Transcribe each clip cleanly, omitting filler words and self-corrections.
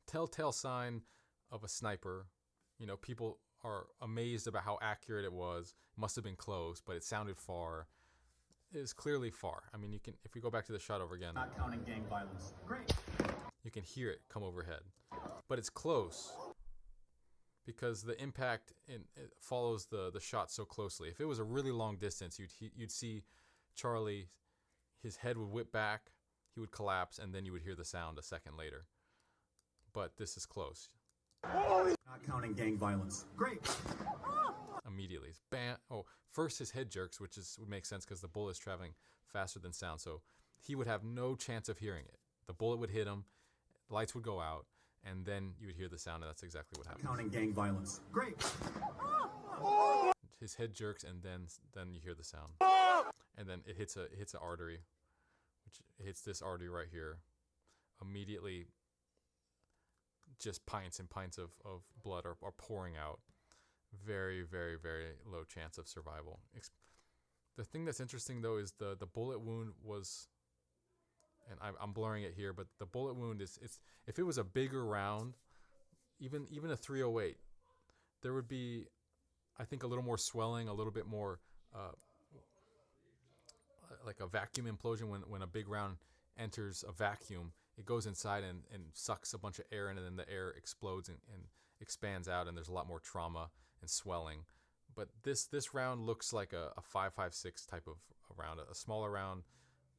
telltale sign of a sniper. You know, people are amazed about how accurate it was. It must have been close, but it sounded far. It is clearly far. I mean, you can, if we go back to the shot over again, Not counting gang violence. Great. you can hear it come overhead, but it's close because the impact it follows the shot so closely. If it was a really long distance, you'd see Charlie, his head would whip back, he would collapse, and then you would hear the sound a second later. But this is close. Not counting gang violence. Great. Immediately, it's bam. Oh, first his head jerks, which would make sense because the bullet is traveling faster than sound, so he would have no chance of hearing it. The bullet would hit him, lights would go out, and then you would hear the sound, and that's exactly what happened. Counting gang violence. Great. His head jerks, and then you hear the sound, and then it hits an artery, which hits this artery right here. Immediately, just pints and pints of blood are pouring out. Very, very, very low chance of survival. The thing that's interesting though is the bullet wound was, and I'm blurring it here, but the bullet wound is, if it was a bigger round, even a .308, there would be, I think, a little more swelling, a little bit more like a vacuum implosion when a big round enters a vacuum. It goes inside and sucks a bunch of air in, and then the air explodes and expands out, and there's a lot more trauma and swelling. But this round looks like a 5.56 type of a round, a smaller round,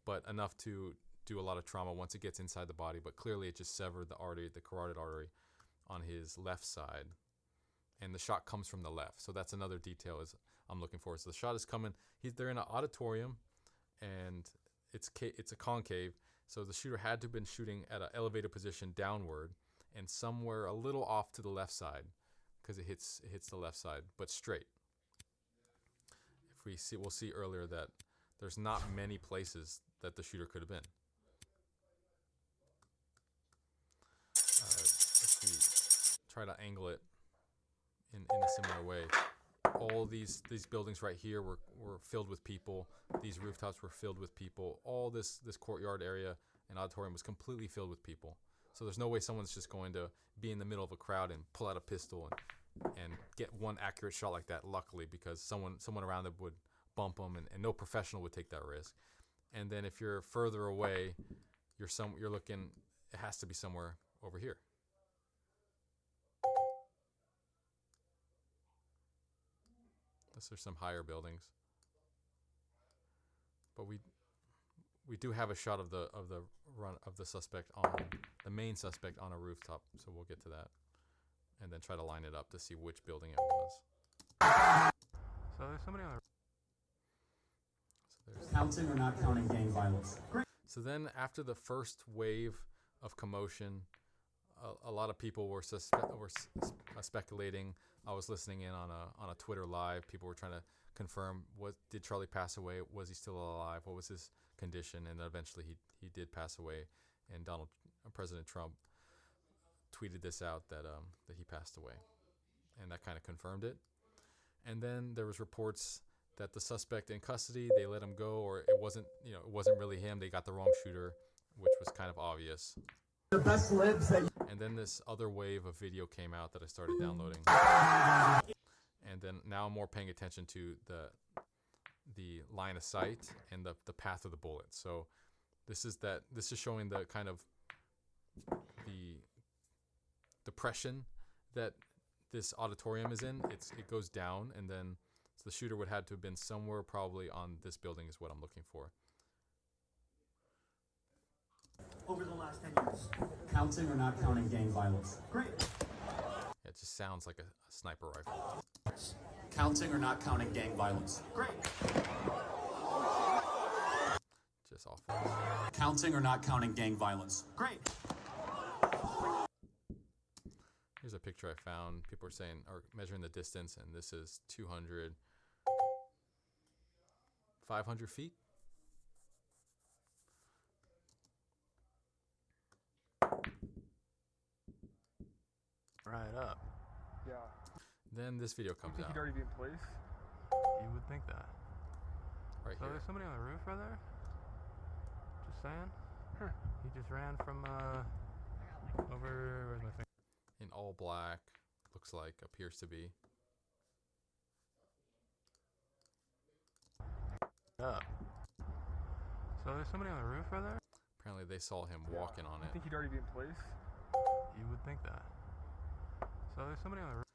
but enough to do a lot of trauma once it gets inside the body. But clearly it just severed the artery, the carotid artery on his left side, and the shot comes from the left. So that's another detail is I'm looking for. So the shot is coming. They're in an auditorium, and it's a concave. So the shooter had to have been shooting at an elevated position downward and somewhere a little off to the left side, because it hits the left side, but straight. If we see, we'll see earlier that there's not many places that the shooter could have been. If we try to angle it in a similar way, all these buildings right here were filled with people. These rooftops were filled with people. All this courtyard area and auditorium was completely filled with people. So there's no way someone's just going to be in the middle of a crowd and pull out a pistol and get one accurate shot like that, luckily, because someone around them would bump them, and no professional would take that risk. And then if you're further away, you're looking, it has to be somewhere over here. Those are some higher buildings. But we do have a shot of the suspect, on the main suspect, on a rooftop, so we'll get to that and then try to line it up to see which building it was. So there's somebody on the Counting or not counting gang violence. Great. So then after the first wave of commotion, a lot of people were speculating. I was listening in on a Twitter live. People were trying to confirm, did Charlie pass away? Was he still alive? What was his condition? And then eventually he did pass away, and President Trump tweeted this out that he passed away, and that kind of confirmed it. And then there was reports that the suspect in custody, they let him go, or it wasn't really him. They got the wrong shooter, which was kind of obvious. The best lives that. And then this other wave of video came out that I started downloading. And then now I'm more paying attention to the line of sight and the path of the bullet. So this is showing the kind of the depression that this auditorium is in. It goes down, and then so the shooter would have to have been somewhere probably on this building is what I'm looking for. Over the last 10 years. Counting or not counting gang violence. Great. It just sounds like a sniper rifle. Counting or not counting gang violence. Great. Just awful. Counting or not counting gang violence. Great. Here's a picture I found. People are saying, or measuring the distance, and this is 500 feet. right up. Yeah. Then this video comes Think out. he'd already be in place? You would think that. Right So here. there's somebody on the roof right there? Just saying. Huh. He just ran from Where's my finger? in all black, looks like, appears to be. Up. So there's somebody on the roof right there? Apparently they saw him walking on I it. think he'd already be in place. You would think that. So there's somebody on the roof.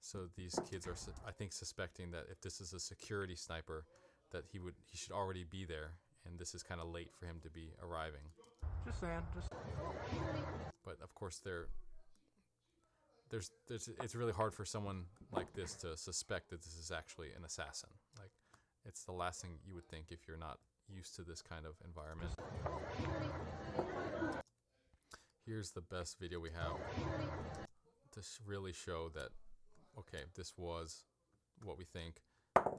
So these kids are, I think, suspecting that if this is a security sniper, that he should already be there, and this is kind of late for him to be arriving. Just saying. But of course, it's really hard for someone like this to suspect that this is actually an assassin. Like, it's the last thing you would think if you're not used to this kind of environment. Here's the best video we have to really show that, okay, this was what we think.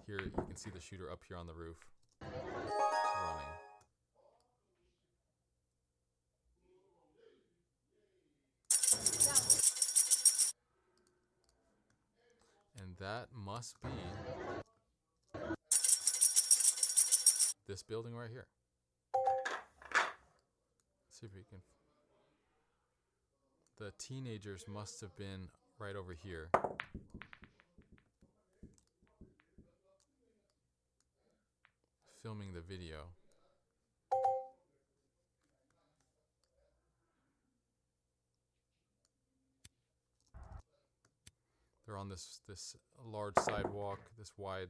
Here you can see the shooter up here on the roof running. And that must be this building right here. Let's see if we can. The teenagers must have been right over here. Filming the video. They're on this large sidewalk, this wide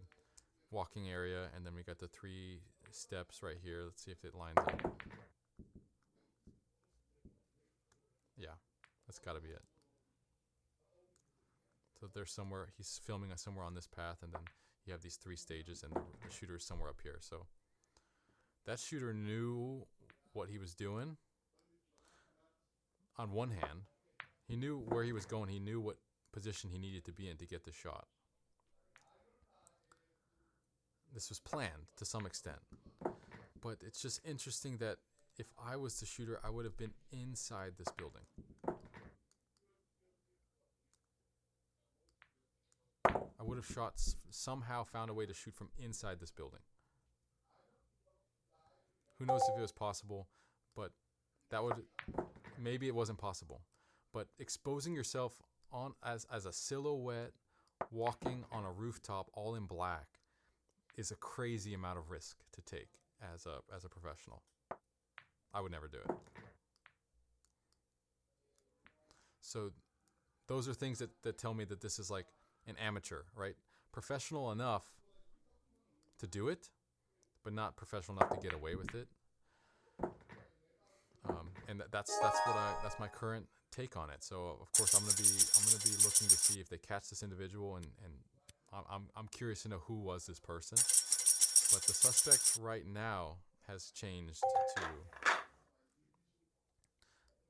walking area, and then we got the 3 steps right here. Let's see if it lines up. Yeah, that's got to be it. So there's somewhere, he's filming us somewhere on this path, and then you have these 3 stages, and the shooter is somewhere up here. So that shooter knew what he was doing. On one hand, he knew where he was going. He knew what position he needed to be in to get the shot. This was planned to some extent. But it's just interesting that if I was the shooter, I would have been inside this building. I would have somehow found a way to shoot from inside this building. Who knows if it was possible, but maybe it wasn't possible. But exposing yourself as a silhouette walking on a rooftop all in black is a crazy amount of risk to take as a professional. I would never do it. So those are things that tell me that this is like an amateur, right? Professional enough to do it, but not professional enough to get away with it. And that's my current take on it. So of course I'm gonna be looking to see if they catch this individual, and I'm curious to know who was this person. But the suspect right now has changed to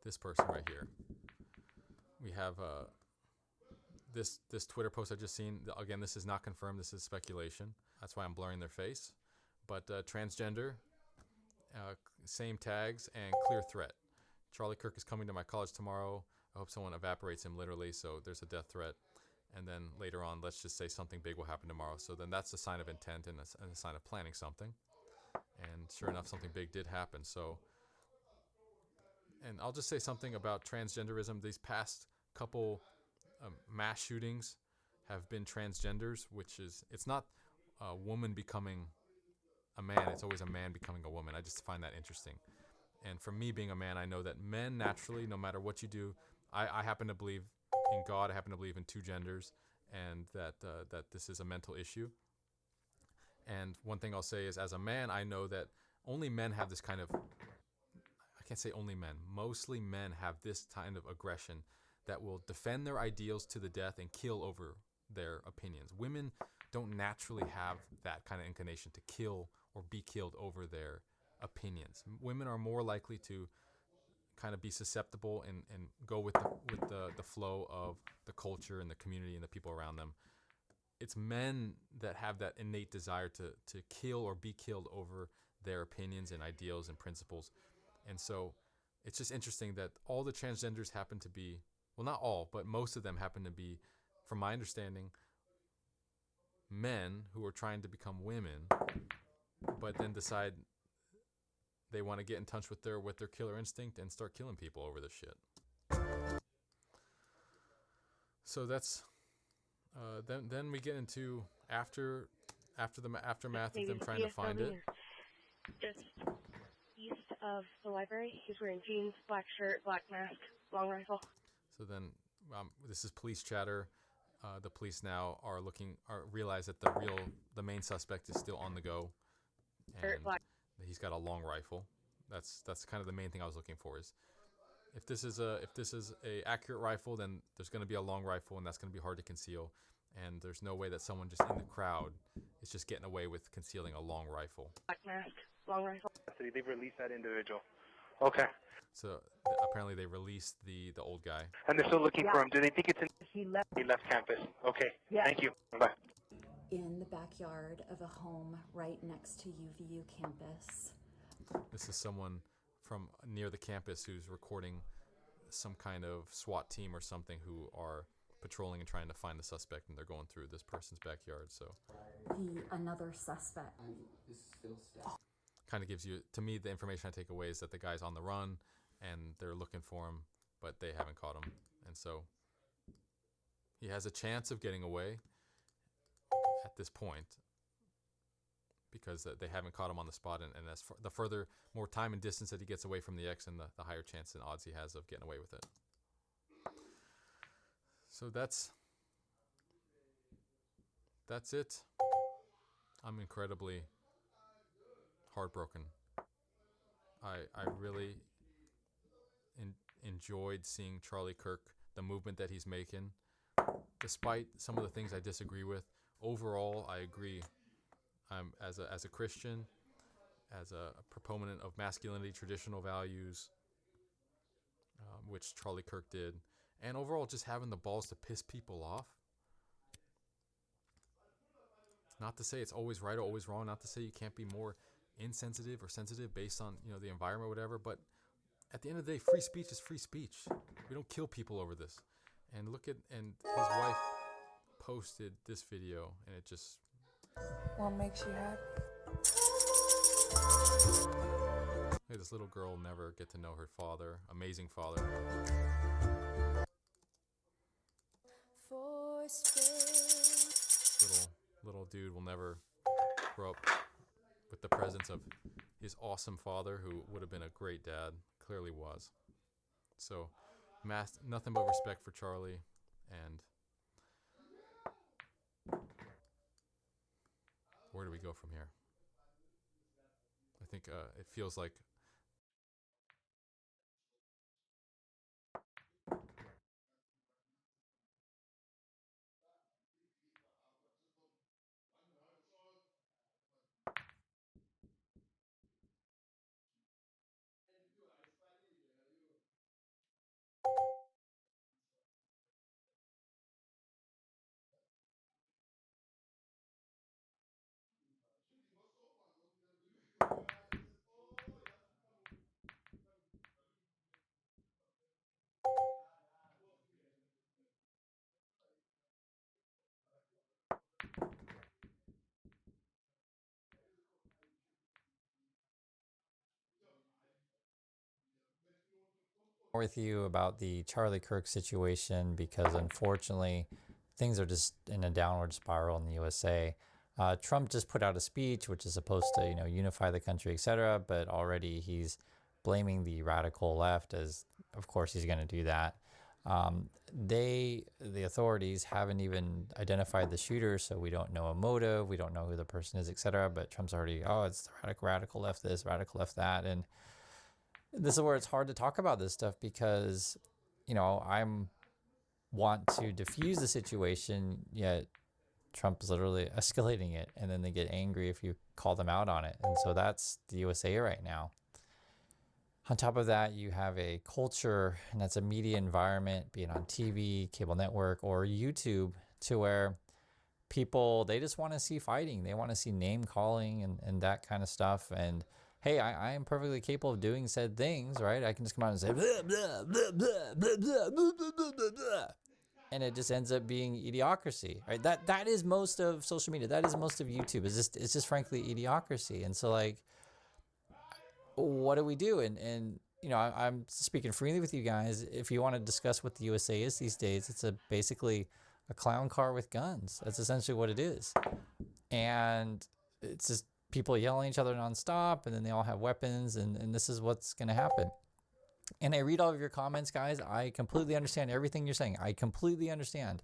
this person right here. We have this Twitter post I just seen. Again, this is not confirmed. This is speculation. That's why I'm blurring their face. But transgender, same tags, and clear threat. Charlie Kirk is coming to my college tomorrow. I hope someone evaporates him literally, so there's a death threat. And then later on, let's just say something big will happen tomorrow. So then that's a sign of intent and a sign of planning something. And sure enough, something big did happen. So, and I'll just say something about transgenderism. These past couple mass shootings have been transgenders, which is, it's not a woman becoming a man, it's always a man becoming a woman. I just find that interesting. And for me being a man, I know that men naturally, no matter what you do, I happen to believe in God, I happen to believe in 2 genders, and that this is a mental issue. And one thing I'll say is, as a man, I know that only men have this kind of, I can't say only men, mostly men have this kind of aggression that will defend their ideals to the death and kill over their opinions. Women don't naturally have that kind of inclination to kill or be killed over their opinions. Women are more likely to kind of be susceptible and go with the flow of the culture and the community and the people around them. It's men that have that innate desire to kill or be killed over their opinions and ideals and principles. And so it's just interesting that all the transgenders happen to be, well, not all, but most of them happen to be, from my understanding, men who are trying to become women, but then decide they want to get in touch with their killer instinct and start killing people over this shit. So that's then we get into after the aftermath of them trying to find it. Just east of the library. He's wearing jeans, black shirt, black mask, long rifle. So then this is police chatter. The police now realize that the main suspect is still on the go, and he's got a long rifle. That's kind of the main thing I was looking for. Is if this is a accurate rifle, then there's going to be a long rifle, and that's going to be hard to conceal. And there's no way that someone just in the crowd is just getting away with concealing a long rifle. Black mask, long rifle. They've released that individual. Okay. So apparently they released the old guy. And they're still looking for him. Do they think it's in? He left. He left campus. Okay. Yeah. Thank you. Bye. In the backyard of a home right next to UVU campus. This is someone from near the campus who's recording some kind of SWAT team or something who are patrolling and trying to find the suspect, and they're going through this person's backyard. So Another suspect. Kind of gives you, to me, the information I take away is that the guy's on the run and they're looking for him, but they haven't caught him. And so he has a chance of getting away at this point because they haven't caught him on the spot. And as the more time and distance that he gets away from the X, and the higher chance and odds he has of getting away with it. So that's it. I'm incredibly heartbroken. I really enjoyed seeing Charlie Kirk, the movement that he's making, despite some of the things I disagree with. Overall, I agree. As a Christian, as a proponent of masculinity, traditional values, which Charlie Kirk did, and overall just having the balls to piss people off. Not to say it's always right or always wrong, not to say you can't be more insensitive or sensitive based on, the environment or whatever, but at the end of the day, free speech is free speech. We don't kill people over this. And and his wife posted this video, and it just... What makes you happy? Hey, this little girl will never get to know her father, amazing father. Little dude will never grow up with the presence of his awesome father, who would have been a great dad, clearly was. So, nothing but respect for Charlie, and where do we go from here? I think it feels like with you about the Charlie Kirk situation, because unfortunately things are just in a downward spiral in the USA. Trump just put out a speech which is supposed to, unify the country, etc., but already he's blaming the radical left, as of course he's going to do that. The authorities haven't even identified the shooter, so we don't know a motive, we don't know who the person is, etc., but Trump's already, it's the radical left this, radical left that. And this is where it's hard to talk about this stuff, because, I want to diffuse the situation, yet Trump's literally escalating it, and then they get angry if you call them out on it. And so that's the USA right now. On top of that, you have a culture, and that's a media environment, be it on TV, cable network, or YouTube, to where people, they just want to see fighting. They want to see name calling and that kind of stuff. And hey, I am perfectly capable of doing said things, right? I can just come out and say, blah, blah, blah, blah, blah, blah, blah, blah, blah, blah. And it just ends up being idiocracy, right? That is most of social media. That is most of YouTube. It's just frankly idiocracy. And so, like, what do we do? And I'm speaking freely with you guys. If you want to discuss what the USA is these days, it's basically a clown car with guns. That's essentially what it is. And it's just people yelling at each other nonstop, and then they all have weapons, and this is what's going to happen. And I read all of your comments, guys. I completely understand everything you're saying. I completely understand.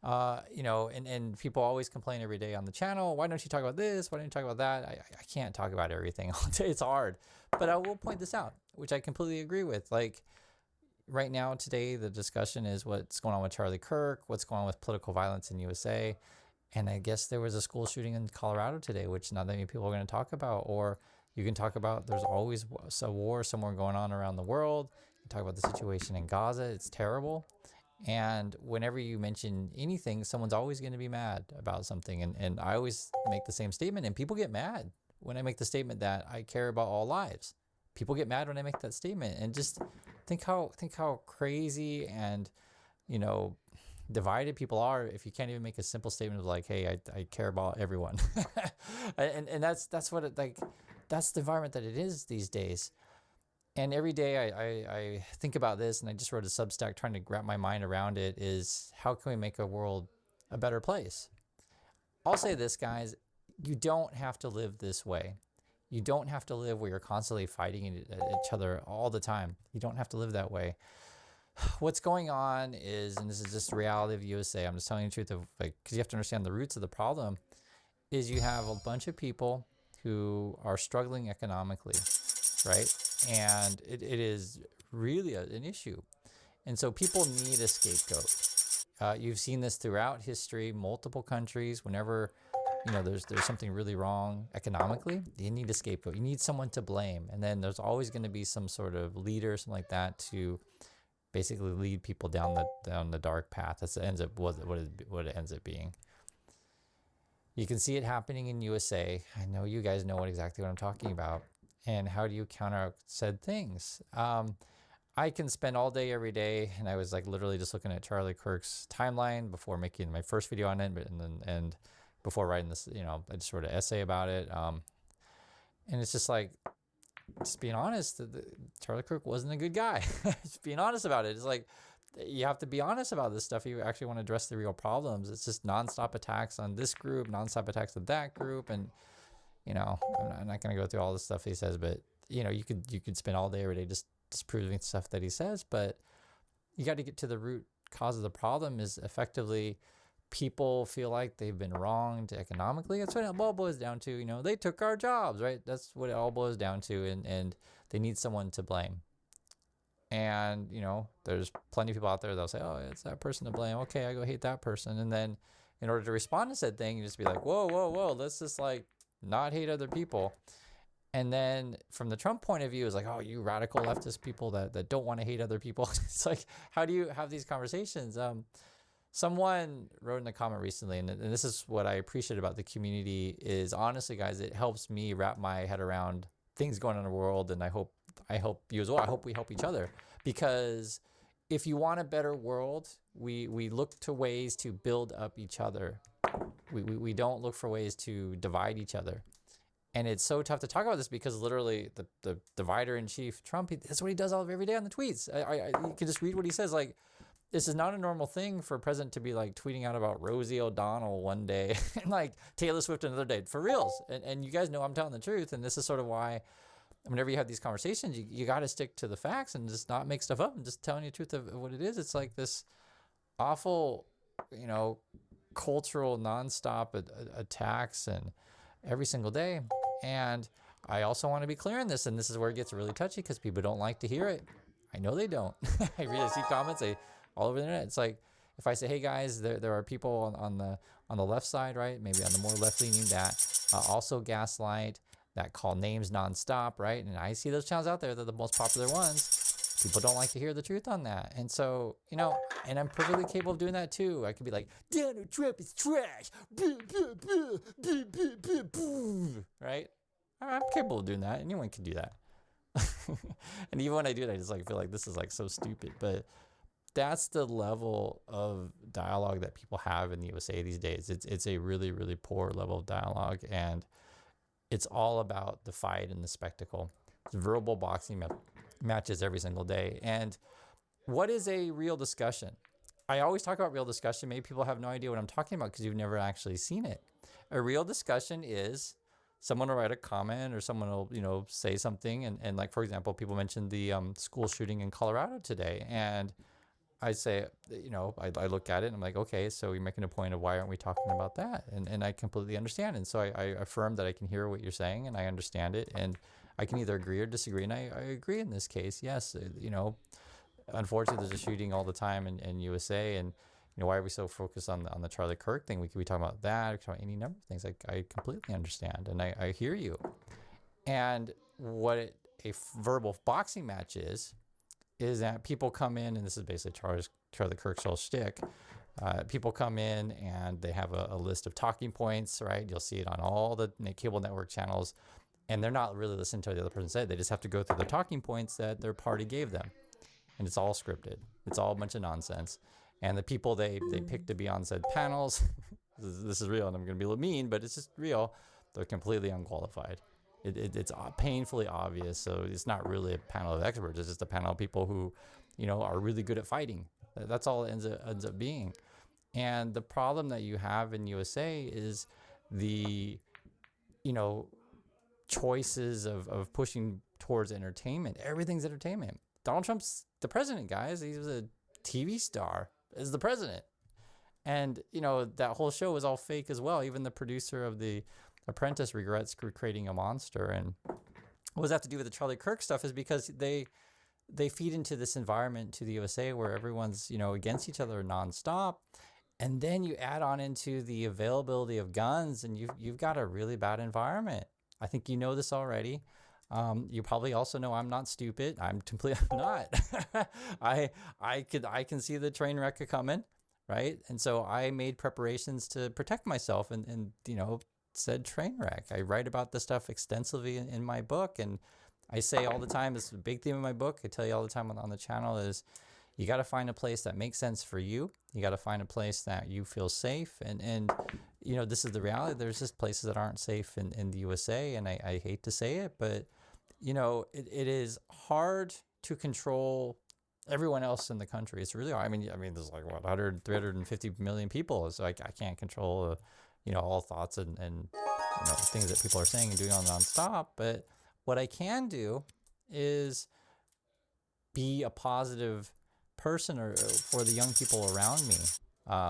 And people always complain every day on the channel. Why don't you talk about this? Why don't you talk about that? I can't talk about everything all day. It's hard. But I will point this out, which I completely agree with. Like right now, today, the discussion is what's going on with Charlie Kirk, what's going on with political violence in USA. And I guess there was a school shooting in Colorado today, which not that many people are going to talk about. Or you can talk about there's always a war somewhere going on around the world. You can talk about the situation in Gaza. It's terrible. And whenever you mention anything, someone's always going to be mad about something. And I always make the same statement, and people get mad when I make the statement that I care about all lives. People get mad when I make that statement, and just think how crazy and, divided people are if you can't even make a simple statement of like, hey, I care about everyone. and that's what that's the environment that it is these days. And every day I think about this, and I just wrote a Substack trying to wrap my mind around it, is how can we make a world a better place? I'll say this, guys, you don't have to live this way. You don't have to live where you're constantly fighting each other all the time. You don't have to live that way. What's going on is, and this is just the reality of the USA, I'm just telling you the truth, because you have to understand the roots of the problem, is you have a bunch of people who are struggling economically, right? And it is really an issue. And so people need a scapegoat. You've seen this throughout history, multiple countries. Whenever, there's something really wrong economically, you need a scapegoat. You need someone to blame. And then there's always going to be some sort of leader, something like that, to basically lead people down the dark path. That ends up what it ends up being. You can see it happening in USA. I know you guys know exactly what I'm talking about. And how do you counter said things? I can spend all day, every day, and I was like literally just looking at Charlie Kirk's timeline before making my first video on it, and before writing this, I just wrote an essay about it. And it's just like, just being honest, Charlie Kirk wasn't a good guy. Just being honest about it. It's like, you have to be honest about this stuff if you actually want to address the real problems. It's just nonstop attacks on this group, nonstop attacks on that group, and I'm not going to go through all the stuff he says, but you could spend all day every day just disproving stuff that he says. But you got to get to the root cause of the problem. Is effectively people feel like they've been wronged economically. That's what it all boils down to. They took our jobs, right? That's what it all boils down to, and they need someone to blame. And there's plenty of people out there that'll say, oh, it's that person to blame. Okay, I go hate that person. And then in order to respond to said thing, you just be like, whoa, let's just like not hate other people. And then from the Trump point of view, it's like, oh, you radical leftist people that don't want to hate other people. It's like, how do you have these conversations? Someone wrote in a comment recently, and this is what I appreciate about the community, is honestly, guys, it helps me wrap my head around things going on in the world, and I hope you as well. I hope we help each other, because if you want a better world, we look to ways to build up each other. We don't look for ways to divide each other. And it's so tough to talk about this because literally the divider in chief, Trump, that's what he does every day on the tweets. You can just read what he says. Like, this is not a normal thing for a president to be like tweeting out about Rosie O'Donnell one day and like Taylor Swift another day, for reals. And you guys know I'm telling the truth. And this is sort of why whenever you have these conversations, you got to stick to the facts and just not make stuff up and just telling you the truth of what it is. It's like this awful, cultural nonstop attacks and every single day. And I also want to be clear on this, and this is where it gets really touchy because people don't like to hear it. I know they don't. I see comments all over the internet. It's like, if I say, hey guys, there are people on the left side, right? Maybe on the more left leaning that also gaslight, that call names nonstop, right? And I see those channels out there. They're the most popular ones. People don't like to hear the truth on that. And so, and I'm perfectly capable of doing that too. I could be like, Donald Trump is trash. Right? I'm capable of doing that. Anyone can do that. And even when I do it, I just feel like this is so stupid. But that's the level of dialogue that people have in the USA these days. It's a really, really poor level of dialogue. And it's all about the fight and the spectacle. It's verbal boxing matches every single day. And what is a real discussion? I always talk about real discussion. Maybe people have no idea what I'm talking about because you've never actually seen it. A real discussion is someone will write a comment or someone will, say something. And like, for example, people mentioned the school shooting in Colorado today. And I say, I look at it and I'm like, okay, so you're making a point of why aren't we talking about that? And I completely understand. And so I affirm that I can hear what you're saying and I understand it. And I can either agree or disagree. And I agree in this case. Yes, unfortunately, there's a shooting all the time in USA. And, why are we so focused on the Charlie Kirk thing? We could be talking about that, we could talk about any number of things. I completely understand. And I hear you. And what a verbal boxing match is that people come in, and this is basically Charlie Kirk's whole shtick. People come in and they have a list of talking points, right? You'll see it on all the cable network channels, and they're not really listening to what the other person said. They just have to go through the talking points that their party gave them, and it's all scripted. It's all a bunch of nonsense. And the people they pick to be on said panels, this is real, and I'm going to be a little mean, but it's just real. They're completely unqualified. It's painfully obvious. So it's not really a panel of experts. It's just a panel of people who, are really good at fighting. That's all it ends up being. And the problem that you have in USA is the, choices of pushing towards entertainment. Everything's entertainment. Donald Trump's the president, guys. He was a TV star as the president. And, that whole show was all fake as well. Even the producer of The Apprentice regrets creating a monster. And what does that have to do with the Charlie Kirk stuff is because they feed into this environment to the USA where everyone's, against each other nonstop. And then you add on into the availability of guns and you've got a really bad environment. I think you know this already. You probably also know I'm not stupid. I'm not. I can see the train wreck coming, right? And so I made preparations to protect myself and said train wreck. I write about this stuff extensively in my book, and I say all the time, this is a big theme of my book, I tell you all the time on the channel, is you got to find a place that makes sense for you. You got to find a place that you feel safe. And this is the reality. There's just places that aren't safe in the USA, and I hate to say it, but it is hard to control everyone else in the country. It's really hard. I mean, there's like 350 million people. So I can't control, all thoughts and things that people are saying and doing on nonstop. But what I can do is be a positive person or for the young people around me.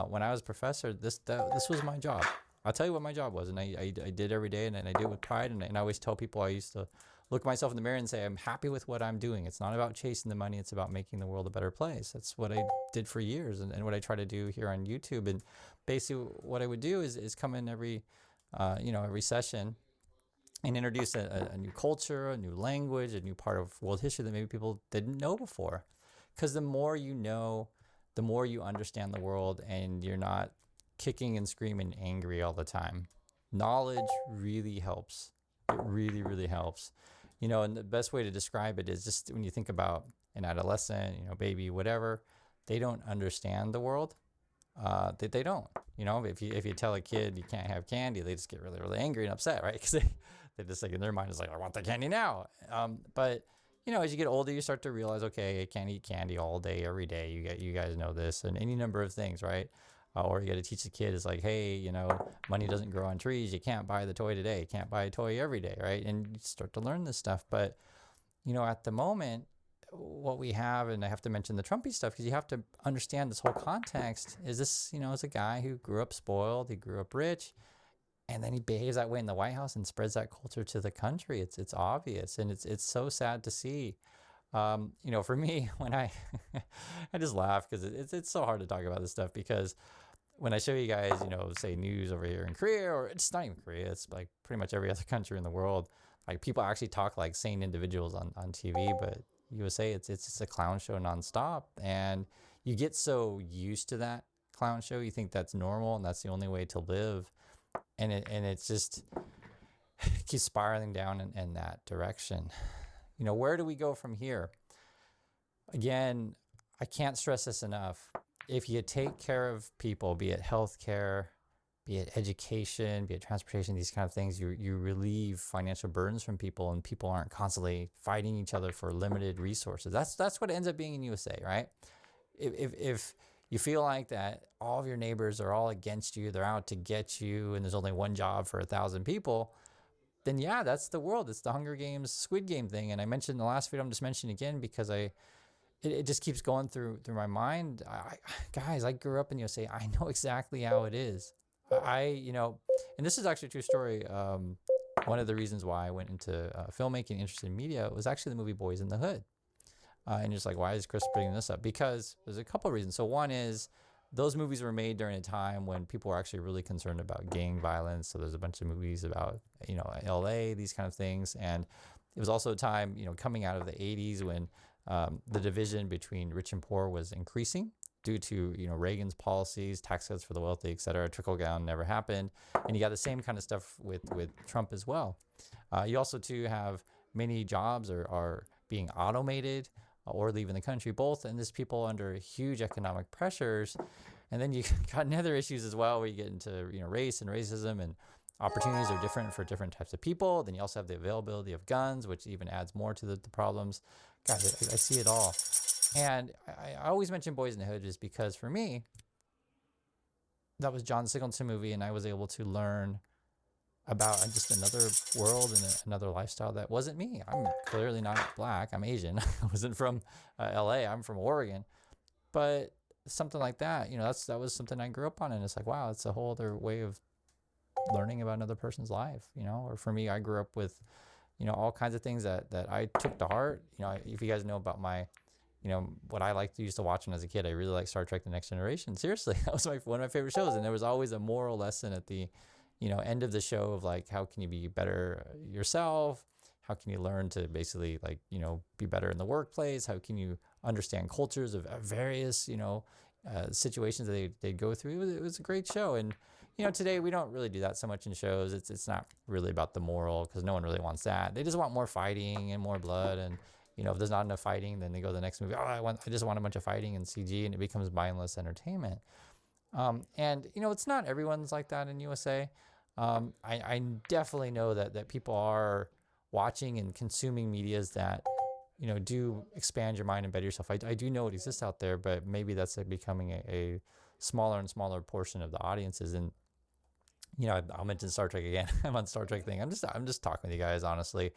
When I was a professor, this was my job. I'll tell you what my job was, and I did every day, and I did it with pride. And I always tell people I used to look myself in the mirror and say, I'm happy with what I'm doing. It's not about chasing the money. It's about making the world a better place. That's what I did for years and what I try to do here on YouTube. And basically what I would do is come in every session and introduce a new culture, a new language, a new part of world history that maybe people didn't know before. Because the more you know, the more you understand the world, and you're not kicking and screaming angry all the time. Knowledge really helps. It really, really helps. And the best way to describe it is just when you think about an adolescent, baby, whatever, they don't understand the world. They don't. If you tell a kid you can't have candy, they just get really, really angry and upset, right? Because they just like in their mind is like, I want the candy now. But as you get older, you start to realize, okay, I can't eat candy all day, every day. You guys know this, and any number of things, right? Or you got to teach the kid is like, hey, money doesn't grow on trees. You can't buy the toy today. You can't buy a toy every day, right? And you start to learn this stuff. But, at the moment, what we have, and I have to mention the Trumpy stuff because you have to understand this whole context, is this, is a guy who grew up spoiled. He grew up rich. And then he behaves that way in the White House and spreads that culture to the country. It's obvious. And it's so sad to see. For me, when I just laugh because it's so hard to talk about this stuff because when I show you guys, say news over here in Korea, or it's not even Korea, it's like pretty much every other country in the world, like people actually talk like sane individuals on TV, but USA, it's just a clown show nonstop. And you get so used to that clown show, you think that's normal and that's the only way to live. And it's just keeps spiraling down in that direction. Where do we go from here? Again, I can't stress this enough. If you take care of people, be it healthcare, be it education, be it transportation, these kind of things, you relieve financial burdens from people, and people aren't constantly fighting each other for limited resources. That's what it ends up being in USA, right? If you feel like that all of your neighbors are all against you, they're out to get you, and there's only one job for 1,000 people, then yeah, that's the world. It's the Hunger Games, Squid Game thing. And I mentioned in the last video, I'm just mentioning again because it just keeps going through my mind. Guys, I grew up in USA. I know exactly how it is. And this is actually a true story. One of the reasons why I went into filmmaking, interested in media, was actually the movie Boys in the Hood. And you're just like, why is Chris bringing this up? Because there's a couple of reasons. So one is those movies were made during a time when people were actually really concerned about gang violence. So there's a bunch of movies about, LA, these kind of things. And it was also a time, coming out of the 80s when the division between rich and poor was increasing due to, Reagan's policies, tax cuts for the wealthy, et cetera. Trickle down never happened. And you got the same kind of stuff with Trump as well. You also, too, have many jobs are being automated or leaving the country, both, and there's people under huge economic pressures. And then you got other issues as well, where you get into race and racism, and opportunities are different for different types of people. Then you also have the availability of guns, which even adds more to the problems. God, I see it all. And I always mention Boys in the Hood just because for me, that was John Singleton movie, and I was able to learn about just another world and another lifestyle that wasn't me. I'm clearly not black. I'm Asian. I wasn't from LA. I'm from Oregon. But something like that, that was something I grew up on. And it's like, wow, it's a whole other way of learning about another person's life, Or for me, I grew up with, all kinds of things that I took to heart. If you guys know about my, what I used to watch when I was a kid, I really liked Star Trek: The Next Generation. Seriously, that was one of my favorite shows. And there was always a moral lesson at the end of the show of like, how can you be better yourself? How can you learn to basically be better in the workplace? How can you understand cultures of various, situations that they go through? It was a great show. And, today we don't really do that so much in shows. It's not really about the moral, because no one really wants that. They just want more fighting and more blood. And, if there's not enough fighting, then they go to the next movie. I just want a bunch of fighting and CG, and it becomes mindless entertainment. And it's not everyone's like that in USA. I definitely know that people are watching and consuming medias that, do expand your mind and better yourself. I do know it exists out there, but maybe that's becoming a smaller and smaller portion of the audiences. And, I'll mention Star Trek again. I'm on Star Trek thing. I'm just talking with you guys, honestly.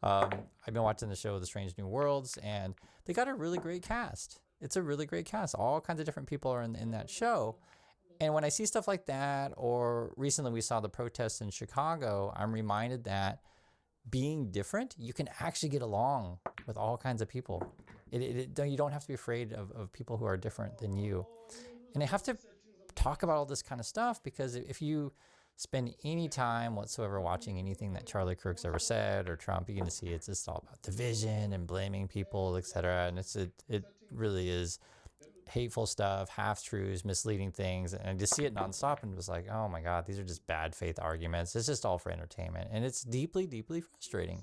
I've been watching the show The Strange New Worlds, and they got a really great cast. It's a really great cast. All kinds of different people are in that show. And when I see stuff like that, or recently we saw the protests in Chicago, I'm reminded that being different, you can actually get along with all kinds of people. You don't have to be afraid of people who are different than you. And I have to talk about all this kind of stuff because if you spend any time whatsoever watching anything that Charlie Kirk's ever said or Trump, you're going to see it's just all about division and blaming people, etc. And it really is hateful stuff, half-truths, misleading things, and I just see it nonstop and was like, oh my God, these are just bad faith arguments. It's just all for entertainment, and it's deeply, deeply frustrating.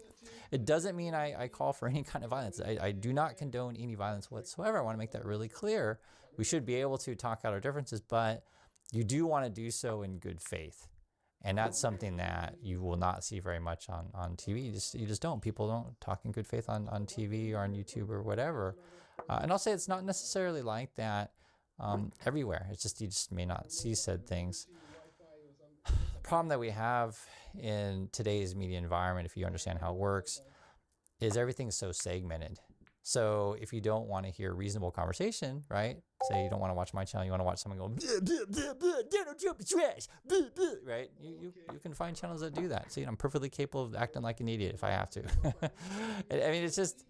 It doesn't mean I call for any kind of violence. I do not condone any violence whatsoever. I want to make that really clear. We should be able to talk out our differences, but you do want to do so in good faith. And that's something that you will not see very much on TV. You just don't. People don't talk in good faith on TV or on YouTube or whatever. And I'll say it's not necessarily like that everywhere. It's just you just may not see said things. The problem that we have in today's media environment, if you understand how it works, is everything's so segmented. So if you don't want to hear reasonable conversation, right? Say you don't want to watch my channel, you want to watch someone go, Donald Trump is trash, right? You can find channels that do that. See, I'm perfectly capable of acting like an idiot if I have to. I mean, it's just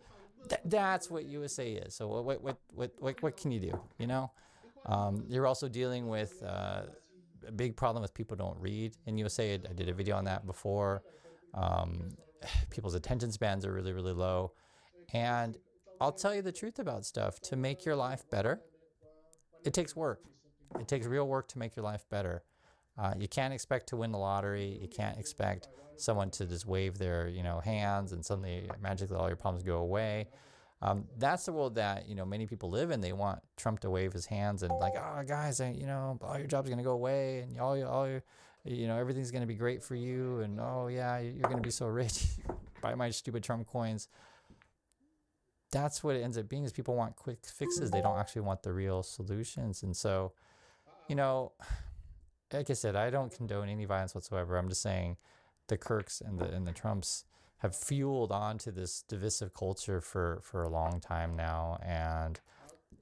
that's what USA is. So what can you do? You're also dealing with a big problem with people don't read in USA. I did a video on that before. People's attention spans are really, really low, and I'll tell you the truth about stuff. To make your life better, it takes work. It takes real work to make your life better. You can't expect to win the lottery. You can't expect someone to just wave their, hands and suddenly magically all your problems go away. That's the world that, you know, many people live in. They want Trump to wave his hands and like, oh, guys, you know, all your job's going to go away and all your, you know, everything's going to be great for you. And, oh, yeah, you're going to be so rich. Buy my stupid Trump coins. That's what it ends up being, is people want quick fixes. They don't actually want the real solutions. And so, you know, like I said, I don't condone any violence whatsoever. I'm just saying the Kirks and the Trumps have fueled onto this divisive culture for a long time now. And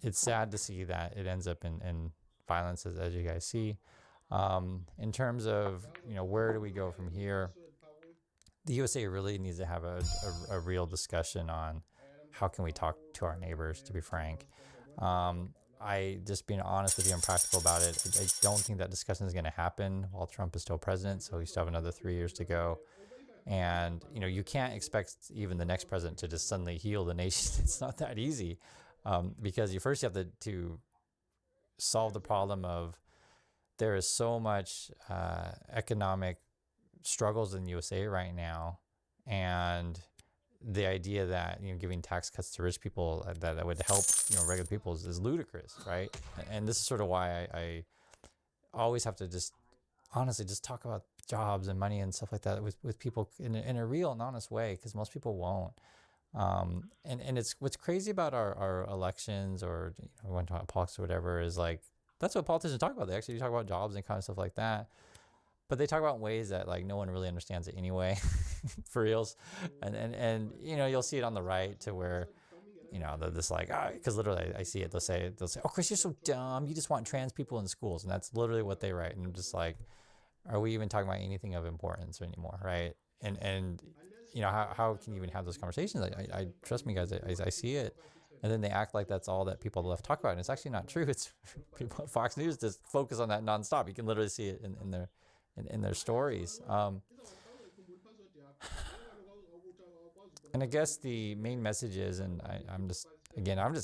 it's sad to see that it ends up in violence, as you guys see. In terms of, you know, where do we go from here? The USA really needs to have a real discussion on how can we talk to our neighbors, to be frank. I just being honest with you and practical about it, I don't think that discussion is going to happen while Trump is still president. So we still have another 3 years to go. And, you know, you can't expect even the next president to just suddenly heal the nation. It's not that easy, because you first have to solve the problem of there is so much economic struggles in the USA right now. And the idea that, you know, giving tax cuts to rich people that would help, you know, regular people is ludicrous, right? And this is sort of why I always have to just honestly just talk about jobs and money and stuff like that with people in a real and honest way, because most people won't. And it's what's crazy about our elections, or, you know, we want to talk about politics or whatever, is like that's what politicians talk about. They actually talk about jobs and kind of stuff like that. But they talk about ways that like no one really understands it anyway, for reals. And you know, you'll see it on the right to where, you know, they're just like, because literally I see it. They'll say, oh, Chris, you're so dumb. You just want trans people in schools. And that's literally what they write. And I'm just like, are we even talking about anything of importance anymore, right? And you know, how can you even have those conversations? I trust me, guys, I see it. And then they act like that's all that people left talk about. And it's actually not true. It's people at Fox News just focus on that nonstop. You can literally see it in their stories. And I guess the main message is, and I'm just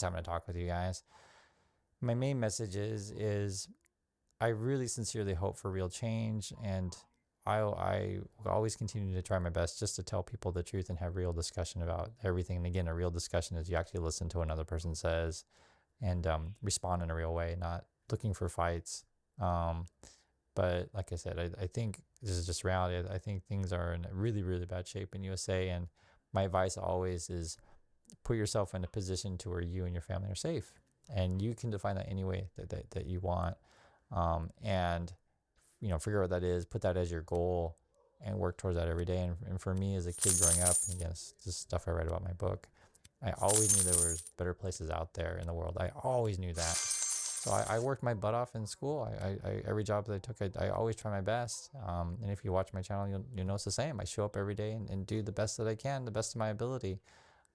having a talk with you guys. My main message is I really sincerely hope for real change, and I will always continue to try my best just to tell people the truth and have real discussion about everything. And again, a real discussion is you actually listen to what another person says and respond in a real way, not looking for fights. But like I said, I think this is just reality. I think things are in a really, really bad shape in USA. And my advice always is put yourself in a position to where you and your family are safe. And you can define that any way that you want. And, you know, figure out what that is, put that as your goal and work towards that every day. And for me as a kid growing up, and again, it's just stuff I write about in my book, I always knew there was better places out there in the world. I always knew that. So I worked my butt off in school. I every job that I took, I always try my best. And if you watch my channel, you'll know it's the same. I show up every day and do the best that I can, the best of my ability.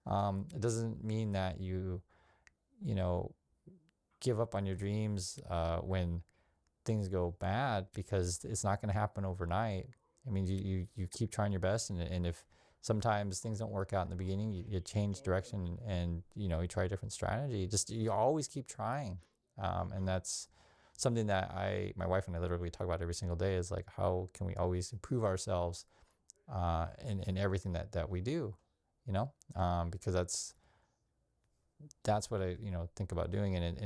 It doesn't mean that you know, give up on your dreams when things go bad, because it's not going to happen overnight. I mean, you keep trying your best, and if sometimes things don't work out in the beginning, you change direction and, you know, you try a different strategy. You always keep trying. And that's something that my wife and I literally talk about every single day, is like, how can we always improve ourselves in everything that we do, you know, because that's what I, you know, think about doing. And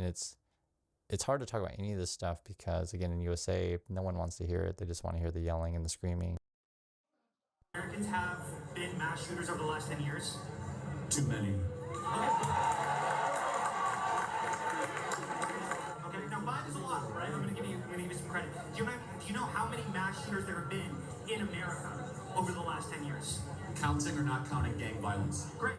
it's hard to talk about any of this stuff because, again, in USA, no one wants to hear it. They just want to hear the yelling and the screaming. Americans have been mass shooters over the last 10 years? Too many. Okay, now 5 is a lot, right? I'm going to give you some credit. Do you know how many mass shooters there have been in America over the last 10 years? Counting or not counting gang violence? Great.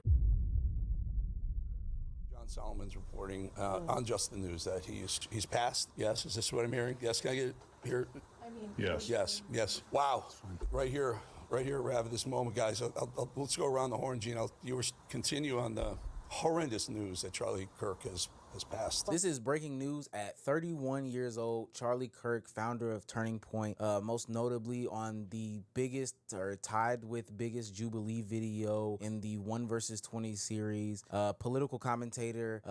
John Solomon's reporting on Just the News that he's passed. Yes, is this what I'm hearing? Yes, can I get it here? I mean, Yes. Wow. Right here, we're having this moment, guys. Let's go around the horn, Gene. You continue on the horrendous news that Charlie Kirk has passed. This is breaking news. At 31 years old, Charlie Kirk, founder of Turning Point, most notably on the biggest, or tied with biggest, Jubilee video in the 1 vs. 20 series, political commentator,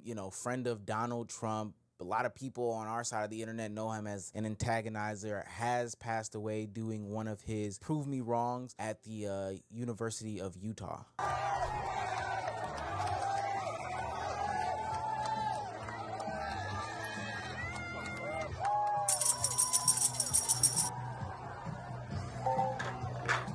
you know, friend of Donald Trump. A lot of people on our side of the internet know him as an antagonizer, has passed away doing one of his Prove Me Wrongs at the University of Utah.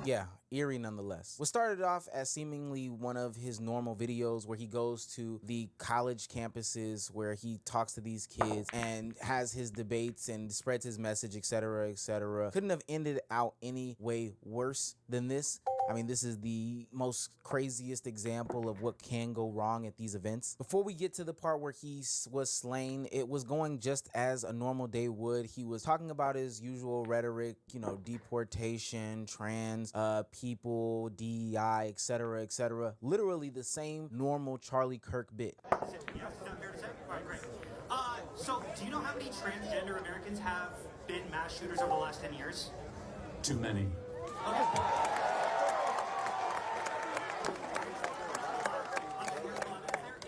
Yeah, eerie nonetheless. What started off as seemingly one of his normal videos where he goes to the college campuses where he talks to these kids and has his debates and spreads his message, etc., etc., couldn't have ended out any way worse than this. I mean, this is the most craziest example of what can go wrong at these events. Before we get to the part where he was slain, it was going just as a normal day would. He was talking about his usual rhetoric, you know, deportation, trans people, DEI, etc., etc. Literally the same normal Charlie Kirk bit. Yes, not fair to say? All right, great. So, do you know how many transgender Americans have been mass shooters over the last 10 years? Too many. Okay.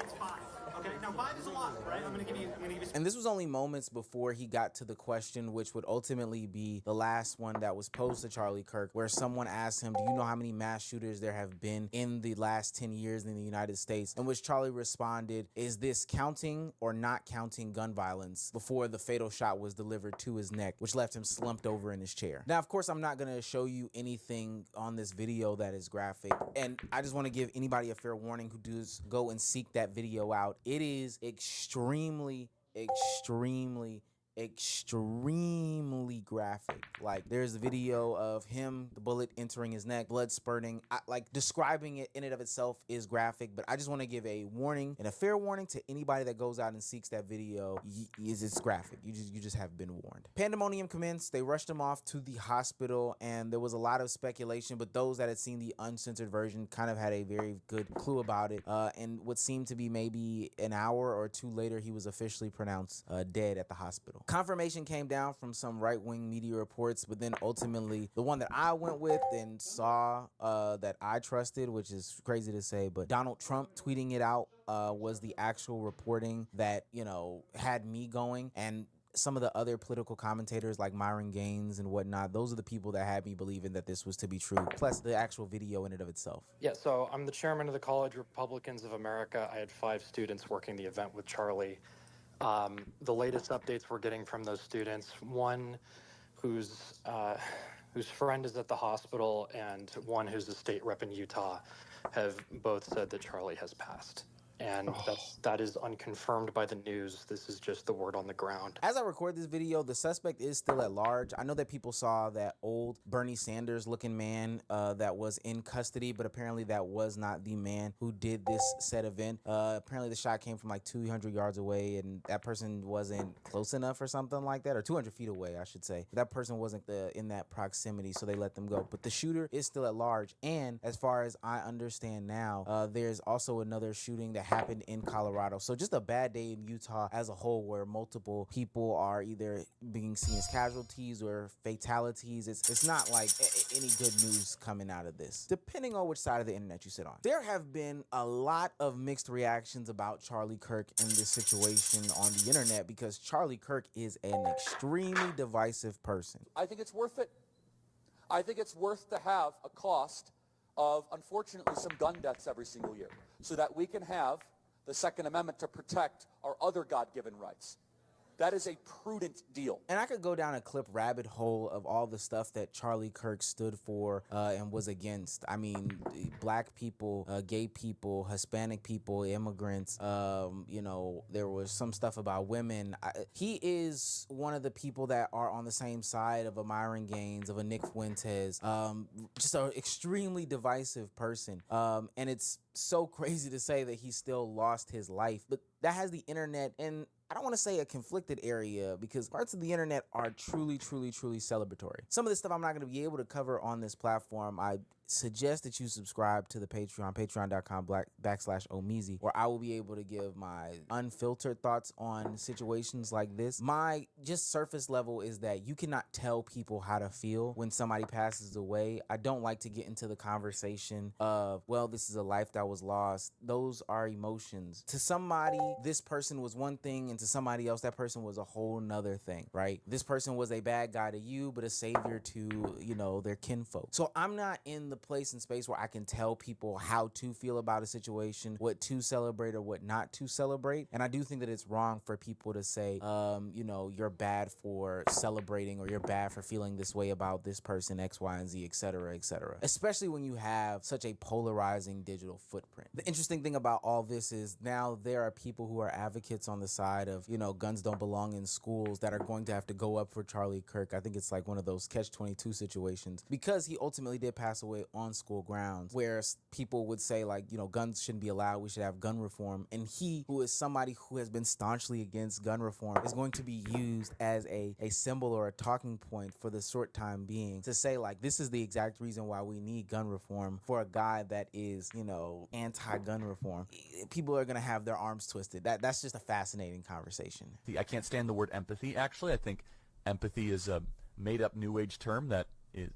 It's 5. Okay, now 5 is a lot, right? I'm gonna give you. And this was only moments before he got to the question, which would ultimately be the last one that was posed to Charlie Kirk, where someone asked him, do you know how many mass shooters there have been in the last 10 years in the United States? In which Charlie responded, is this counting or not counting gun violence, before the fatal shot was delivered to his neck, which left him slumped over in his chair. Now, of course, I'm not going to show you anything on this video that is graphic, and I just want to give anybody a fair warning who does go and seek that video out. It is extremely graphic. Like, there's a video of him, the bullet entering his neck, blood spurting. Like, describing it in and of itself is graphic, but I just want to give a warning and a fair warning to anybody that goes out and seeks that video. It's graphic. You just have been warned. Pandemonium commenced. They rushed him off to the hospital, and there was a lot of speculation, but those that had seen the uncensored version kind of had a very good clue about it. And what seemed to be maybe an hour or two later, he was officially pronounced dead at the hospital. Confirmation came down from some right-wing media reports, but then ultimately the one that I went with and saw that I trusted, which is crazy to say, but Donald Trump tweeting it out was the actual reporting that, you know, had me going. And some of the other political commentators like Myron Gaines and whatnot, those are the people that had me believing that this was to be true, plus the actual video in and of itself. Yeah, so I'm the chairman of the College Republicans of America. I had 5 students working the event with Charlie. The latest updates we're getting from those students, one whose friend is at the hospital and one who's a state rep in Utah, have both said that Charlie has passed. And that is unconfirmed by the news. This is just the word on the ground. As I record this video, the suspect is still at large. I know that people saw that old Bernie Sanders looking man that was in custody, but apparently that was not the man who did this said event. Apparently the shot came from like 200 yards away, and that person wasn't close enough or something like that, or 200 feet away, I should say. That person wasn't in that proximity, so they let them go. But the shooter is still at large, and as far as I understand now, there's also another shooting that happened in Colorado. So just a bad day in Utah as a whole, where multiple people are either being seen as casualties or fatalities. It's not like any good news coming out of this, depending on which side of the internet you sit on. There have been a lot of mixed reactions about Charlie Kirk in this situation on the internet, because Charlie Kirk is an extremely divisive person. I think it's worth it. I think it's worth to have a cost of, unfortunately, some gun deaths every single year, so that we can have the Second Amendment to protect our other God-given rights. That is a prudent deal. And I could go down a clip rabbit hole of all the stuff that Charlie Kirk stood for and was against. I mean, black people, gay people, Hispanic people, immigrants. You know, there was some stuff about women. He is one of the people that are on the same side of a Myron Gaines, of a Nick Fuentes. Just an extremely divisive person. And it's so crazy to say that he still lost his life. But that has the internet in, I don't want to say a conflicted area, because parts of the internet are truly celebratory. Some of this stuff I'm not going to be able to cover on this platform. I suggest that you subscribe to the Patreon, patreon.com/Omeezy, where I will be able to give my unfiltered thoughts on situations like this. My just surface level is that you cannot tell people how to feel when somebody passes away. I don't like to get into the conversation of, well, this is a life that was lost. Those are emotions. To somebody, this person was one thing, and to somebody else, that person was a whole nother thing, right? This person was a bad guy to you, but a savior to, you know, their kinfolk. So I'm not in the place and space where I can tell people how to feel about a situation, what to celebrate or what not to celebrate. And I do think that it's wrong for people to say, you know, you're bad for celebrating or you're bad for feeling this way about this person, X, Y, and Z, et cetera, especially when you have such a polarizing digital footprint. The interesting thing about all this is now there are people who are advocates on the side of, you know, guns don't belong in schools that are going to have to go up for Charlie Kirk. I think it's like one of those catch-22 situations because he ultimately did pass away on school grounds where people would say like, you know, guns shouldn't be allowed. We should have gun reform. And he, who is somebody who has been staunchly against gun reform, is going to be used as a symbol or a talking point for the short time being to say like, this is the exact reason why we need gun reform for a guy that is, you know, anti-gun reform. People are going to have their arms twisted. That's just a fascinating conversation. I can't stand the word empathy, actually. I think empathy is a made-up new age term that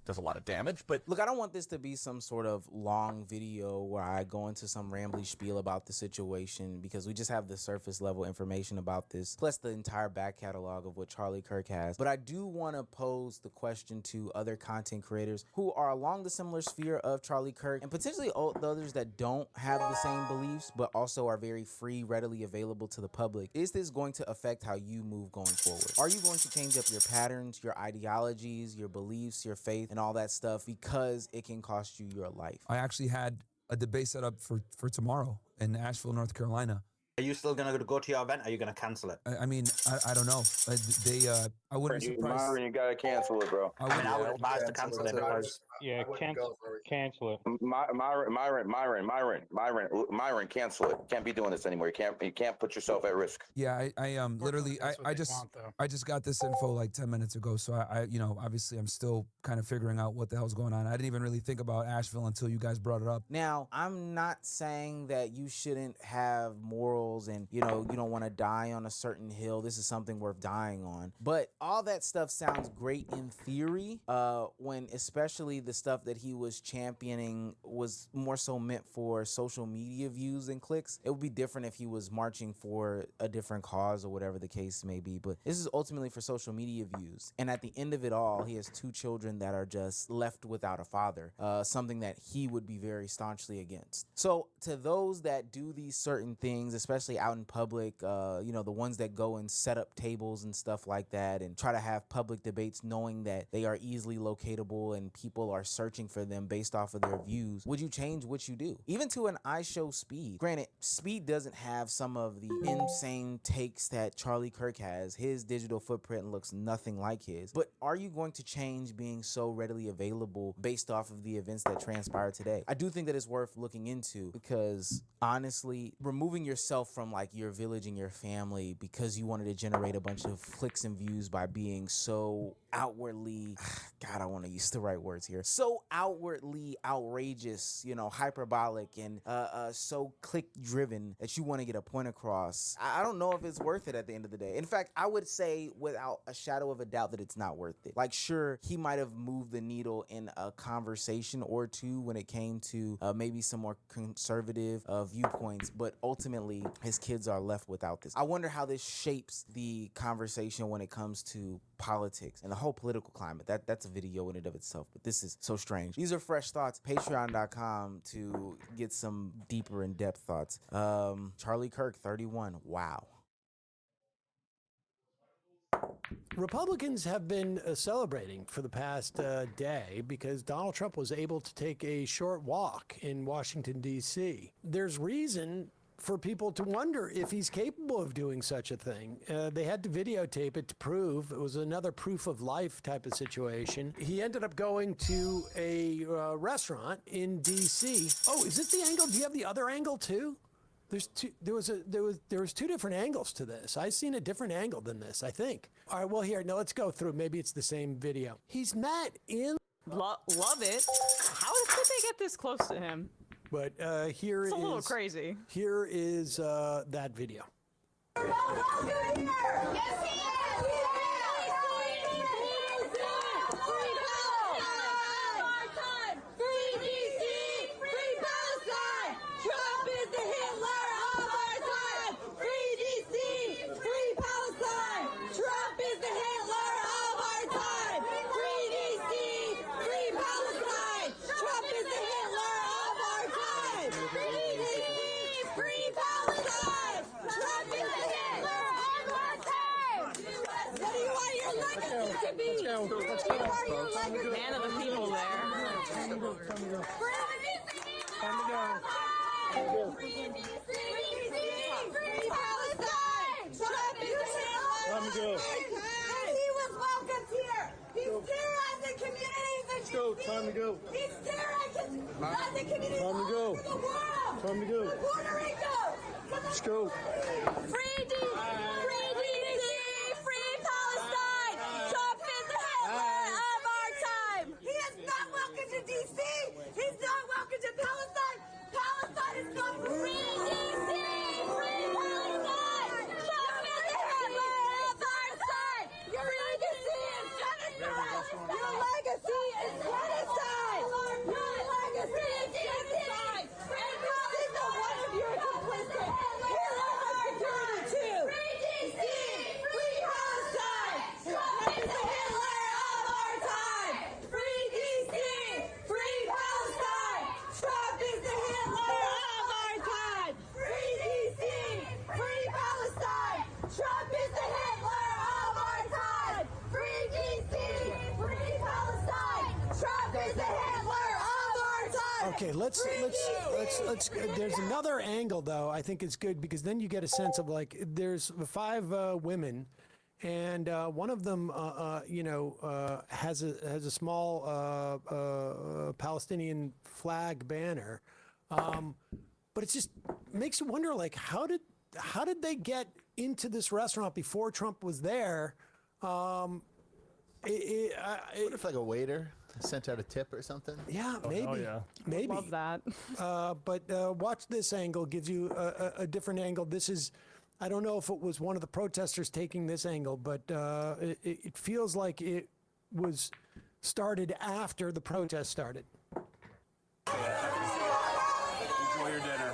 does a lot of damage. But look, I don't want this to be some sort of long video where I go into some rambly spiel about the situation because we just have the surface level information about this, plus the entire back catalog of what Charlie Kirk has. But I do want to pose the question to other content creators who are along the similar sphere of Charlie Kirk and potentially the others that don't have the same beliefs but also are very free, readily available to the public. Is this going to affect how you move going forward? Are you going to change up your patterns, your ideologies, your beliefs, your faith, and all that stuff because it can cost you your life? I actually had a debate set up for tomorrow in Asheville, North Carolina. Are you still going to go to your event? Or are you going to cancel it? I mean, I don't know. I wouldn't be surprised. You gotta cancel it, bro. I would advise to cancel it because cancel it. Myron, cancel it. Can't be doing this anymore. You can't put yourself at risk. Yeah, I literally I just got this info like 10 minutes ago, so I you know, obviously I'm still kind of figuring out what the hell's going on. I didn't even really think about Asheville until you guys brought it up. Now, I'm not saying that you shouldn't have morals and, you know, you don't want to die on a certain hill. This is something worth dying on. But all that stuff sounds great in theory, when especially the stuff that he was championing was more so meant for social media views and clicks. It would be different if he was marching for a different cause or whatever the case may be. But this is ultimately for social media views. And at the end of it all, he has 2 children that are just left without a father, something that he would be very staunchly against. So to those that do these certain things, especially out in public, you know, the ones that go and set up tables and stuff like that and try to have public debates knowing that they are easily locatable and people are searching for them based off of their views, would you change what you do? Even to an iShow Speed. Granted, Speed doesn't have some of the insane takes that Charlie Kirk has. His digital footprint looks nothing like his. But are you going to change being so readily available based off of the events that transpired today? I do think that it's worth looking into because honestly, removing yourself from like your village and your family because you wanted to generate a bunch of clicks and views by being so outwardly, God, I want to use the right words here, so outwardly outrageous, you know, hyperbolic and so click driven that you want to get a point across. I don't know if it's worth it at the end of the day. In fact, I would say without a shadow of a doubt that it's not worth it. Like, sure, he might have moved the needle in a conversation or two when it came to maybe some more conservative viewpoints, but ultimately his kids are left without this. I wonder how this shapes the conversation when it comes to politics and the whole political climate. That's a video in and of itself, but this is so strange. These are fresh thoughts. Patreon.com to get some deeper in-depth thoughts. Charlie Kirk, 31. Wow. Republicans have been celebrating for the past day because Donald Trump was able to take a short walk in Washington, D.C. There's reason for people to wonder if he's capable of doing such a thing. They had to videotape it to prove. It was another proof of life type of situation. He ended up going to a restaurant in D.C. Oh, is this the angle? Do you have the other angle too? There was 2 different angles to this. I've seen a different angle than this, I think. All right, well, here, now let's go through. Maybe it's the same video. He's met in... Love it. How did they get this close to him? But here it's a little crazy. Here is that video. Let's go. Let's go. Man of the people there. Time to go. He was welcomed here. He's terrorizing communities. Let's go. Time to go. He's terrorizing communities all over the world. Time to go. Puerto Rico. Let's go. Free DC. Free DC. Free Palestine. Trump is the Hitler of our time. He is not welcome to DC. He's not welcome to Palestine. Palestine is not free DC. Free Palestine. Trump is the Hitler of our time. Your legacy is genocide. Your legacy is genocide. Your legacy is genocide. And this is the one of your complicit. Hitler was security too. Free DC. Free Palestine. Trump is the Hitler of our time. Free DC. Free Palestine. Trump is the Hitler of our time. Free DC. Free Palestine. Trump is the Hitler of our time. Free DC. Free Palestine. Trump is the Hitler of our time. Okay, let's. There's another angle though. I think it's good because then you get a sense of like there's 5 women, and one of them, has a small Palestinian flag banner, but it just makes you wonder like how did they get into this restaurant before Trump was there? What if like a waiter sent out a tip or something? Yeah, maybe. Oh, yeah. Maybe. Love that. But watch this angle, gives you a different angle. This is, I don't know if it was one of the protesters taking this angle, but it feels like it was started after the protest started. Enjoy your dinner.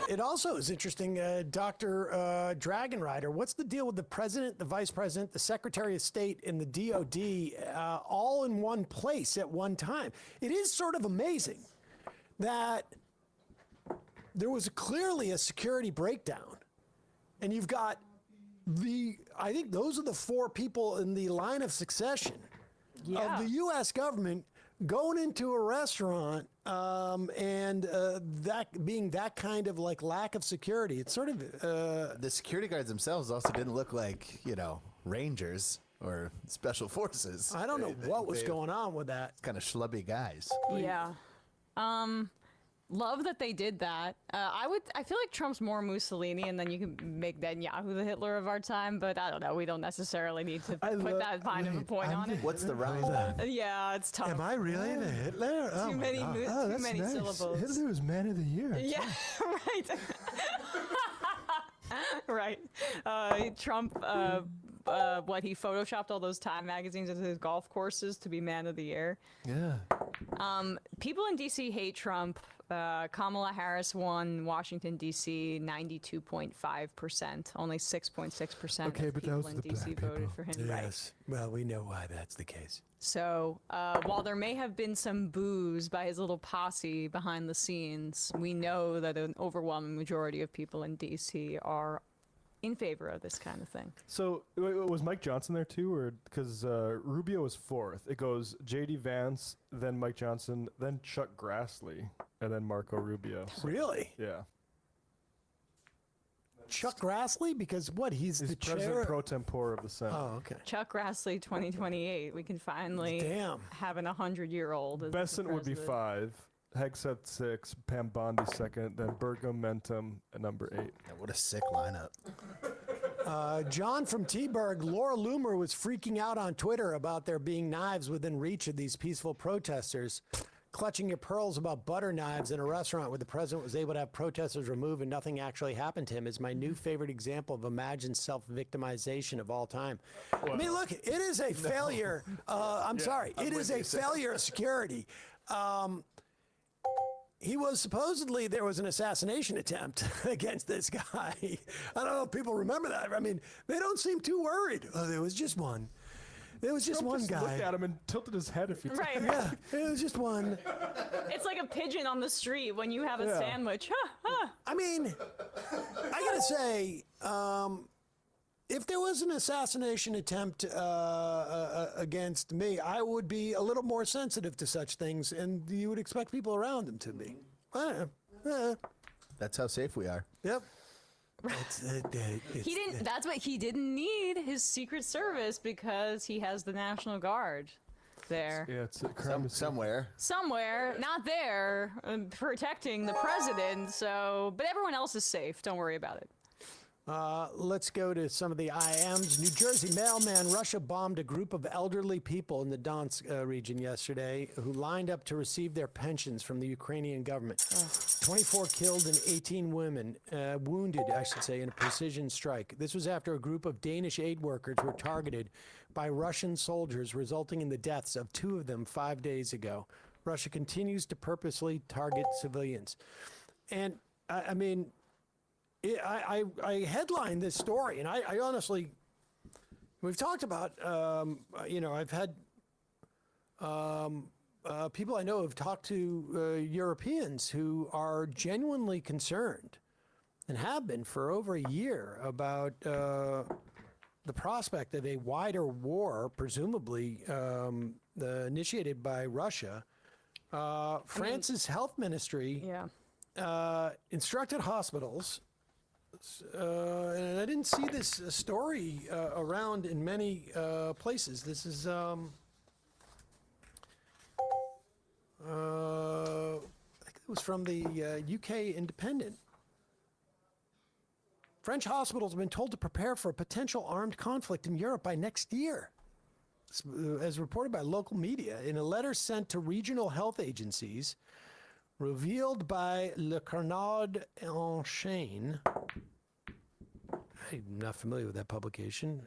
It also is interesting, Dr. Dragonrider. What's the deal with the president, the vice president, the secretary of state, and the DOD all in one place at one time? It is sort of amazing that there was clearly a security breakdown, and you've got I think those are the 4 people in the line of succession of the U.S. government going into a restaurant and that being that kind of like lack of security. It's sort of the security guards themselves also didn't look like Rangers or special forces. I don't know what was going on with that. Kind of schlubby guys. Yeah. Love that they did that. I feel like Trump's more Mussolini, and then you can make Netanyahu the Hitler of our time. But I don't know. We don't necessarily need to put that kind of a point on it. What's the right? Yeah, it's tough. Am I really the Hitler? Too many syllables. Hitler was man of the year. Yeah, right. Right. Trump. He photoshopped all those Time magazines into his golf courses to be man of the year. Yeah. People in DC hate Trump. Kamala Harris won Washington, D.C. 92.5%. Only 6.6% of people in D.C. voted for him. Yes. Right. Well, we know why that's the case. So while there may have been some boos by his little posse behind the scenes, we know that an overwhelming majority of people in D.C. are in favor of this kind of thing. So was Mike Johnson there too, or because Rubio was 4th? It goes J.D. Vance, then Mike Johnson, then Chuck Grassley, and then Marco Rubio. So, really? Yeah. Chuck Grassley, because he's the president chair pro tempore of the Senate. Oh, okay. Chuck Grassley, 2028. We can finally have an 100-year-old. Besant would be 5. Hegseth 6, Pam Bondi 2nd, then Burgum Mentum at number 8. Yeah, what a sick lineup. John from T-Burg, Laura Loomer was freaking out on Twitter about there being knives within reach of these peaceful protesters. Clutching your pearls about butter knives in a restaurant where the president was able to have protesters removed and nothing actually happened to him is my new favorite example of imagined self-victimization of all time. I mean, look, it is a failure. I'm sorry. It is a failure of security. He was supposedly, there was an assassination attempt against this guy. I don't know if people remember that. I mean, they don't seem too worried. Oh, there was just one. There was just one guy. Looked at him and tilted his head a few times. Right. Yeah, it was just one. It's like a pigeon on the street when you have a sandwich. I mean, I gotta say, if there was an assassination attempt against me, I would be a little more sensitive to such things, and you would expect people around him to be. That's how safe we are. Yep. He didn't. That's what he didn't need his Secret Service because he has the National Guard there. Yeah, it's somewhere. Somewhere, not there, protecting the president. So, but everyone else is safe. Don't worry about it. Let's go to some of the IMs. New Jersey mailman, Russia bombed a group of elderly people in the Donetsk region yesterday who lined up to receive their pensions from the Ukrainian government. 24 killed and 18 women wounded, I should say, in a precision strike. This was after a group of Danish aid workers were targeted by Russian soldiers, resulting in the deaths of 2 of them 5 days ago. Russia continues to purposely target civilians. And, I mean... I headlined this story, and I honestly, we've talked about, I've had people I know have talked to Europeans who are genuinely concerned and have been for over a year about the prospect of a wider war, presumably initiated by Russia. France's health ministry instructed hospitals. And I didn't see this story around in many places. This is I think it was from the UK Independent. French hospitals have been told to prepare for a potential armed conflict in Europe by next year, as reported by local media. In a letter sent to regional health agencies, revealed by Le Canard Enchaîné. I'm not familiar with that publication.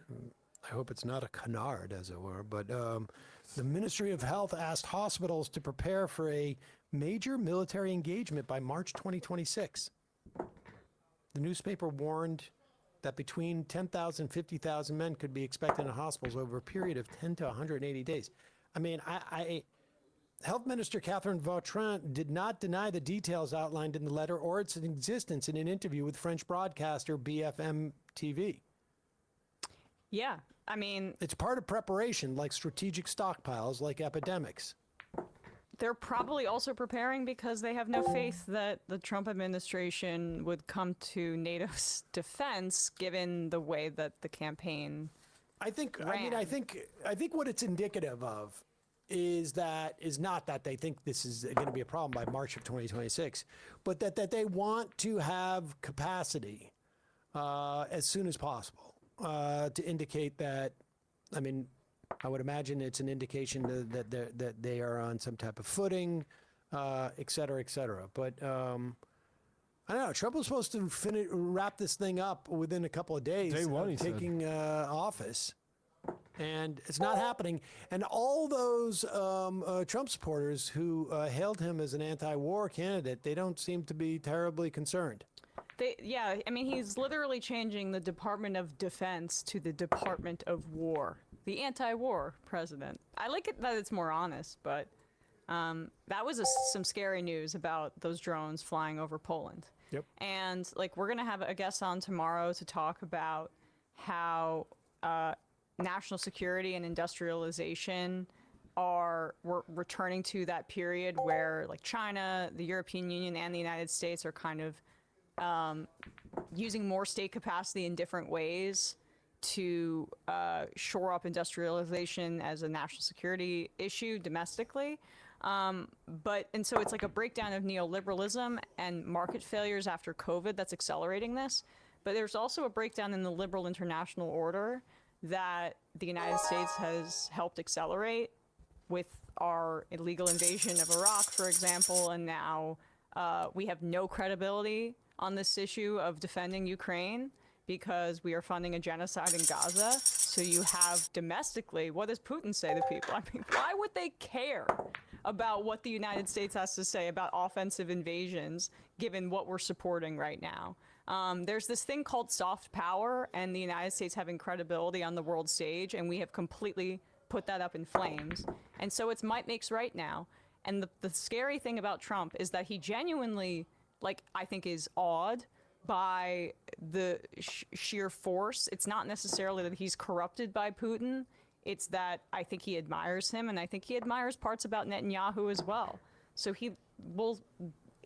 I hope it's not a canard, as it were. But the Ministry of Health asked hospitals to prepare for a major military engagement by March 2026. The newspaper warned that between 10,000 and 50,000 men could be expected in hospitals over a period of 10 to 180 days. I mean, Health Minister Catherine Vautrin did not deny the details outlined in the letter or its existence in an interview with French broadcaster BFM TV. Yeah, I mean... It's part of preparation, like strategic stockpiles, like epidemics. They're probably also preparing because they have no faith that the Trump administration would come to NATO's defense, given the way that the campaign I think ran. I think what it's indicative of is not that they think this is going to be a problem by March of 2026, but that they want to have capacity as soon as possible to indicate that. I mean, I would imagine it's an indication that they are on some type of footing, et cetera, et cetera. But I don't know. Trump was supposed to wrap this thing up within a couple of days of taking office. And it's not happening. And all those Trump supporters who hailed him as an anti-war candidate, they don't seem to be terribly concerned. I mean, he's literally changing the Department of Defense to the Department of War. The anti-war president. I like it that it's more honest, but that was some scary news about those drones flying over Poland. Yep. And we're going to have a guest on tomorrow to talk about how national security and industrialization we're returning to that period where China, the European Union, and the United States are kind of using more state capacity in different ways to shore up industrialization as a national security issue domestically. And so it's like a breakdown of neoliberalism and market failures after COVID that's accelerating this. But there's also a breakdown in the liberal international order that the United States has helped accelerate with our illegal invasion of Iraq, for example, and now we have no credibility on this issue of defending Ukraine because we are funding a genocide in Gaza. So you have domestically, what does Putin say to people? I mean, why would they care about what the United States has to say about offensive invasions, given what we're supporting right now. There's this thing called soft power, and the United States having credibility on the world stage, and we have completely put that up in flames. And so it's might makes right now. And the scary thing about Trump is that he genuinely, like, I think is awed by the sheer force. It's not necessarily that he's corrupted by Putin. It's that I think he admires him, and I think he admires parts about Netanyahu as well. So he will,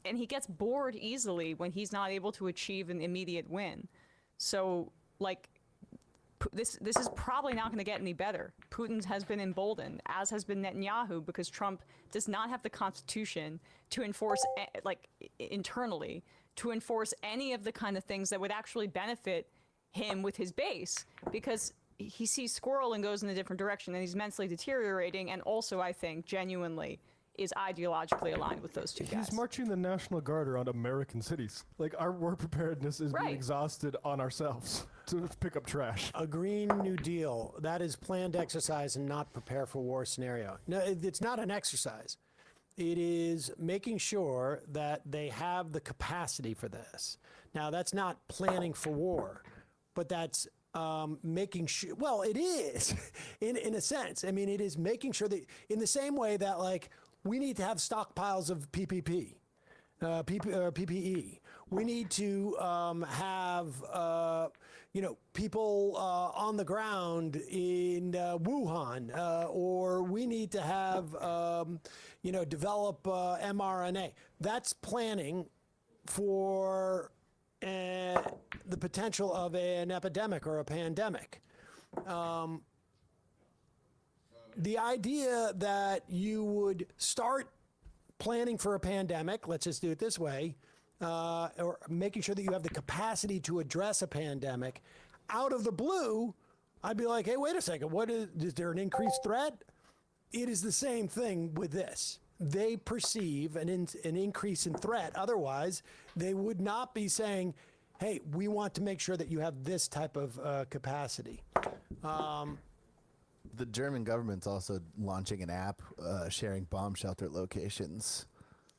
and he gets bored easily when he's not able to achieve an immediate win. So, like, this is probably not going to get any better. Putin has been emboldened, as has been Netanyahu, because Trump does not have the constitution to enforce, like, internally, to enforce any of the kind of things that would actually benefit him with his base, because he sees squirrel and goes in a different direction, and he's mentally deteriorating, and also, I think, genuinely is ideologically aligned with those two guys. He's marching the National Guard around American cities. Like, our war preparedness is being exhausted on ourselves to pick up trash. A Green New Deal, that is planned exercise and not prepare for war scenario. No, it's not an exercise. It is making sure that they have the capacity for this. Now, that's not planning for war, but that's making sure, well, it is, in a sense. I mean, it is making sure that, in the same way that, like, we need to have stockpiles of PPE. We need to have, people on the ground in Wuhan, or we need to have, develop mRNA. That's planning for the potential of an epidemic or a pandemic. The idea that you would start planning for a pandemic, let's just do it this way, or making sure that you have the capacity to address a pandemic out of the blue, I'd be like, hey, wait a second, is there an increased threat? It is the same thing with this. They perceive an increase in threat. Otherwise, they would not be saying, hey, we want to make sure that you have this type of capacity. The German government's also launching an app sharing bomb shelter locations.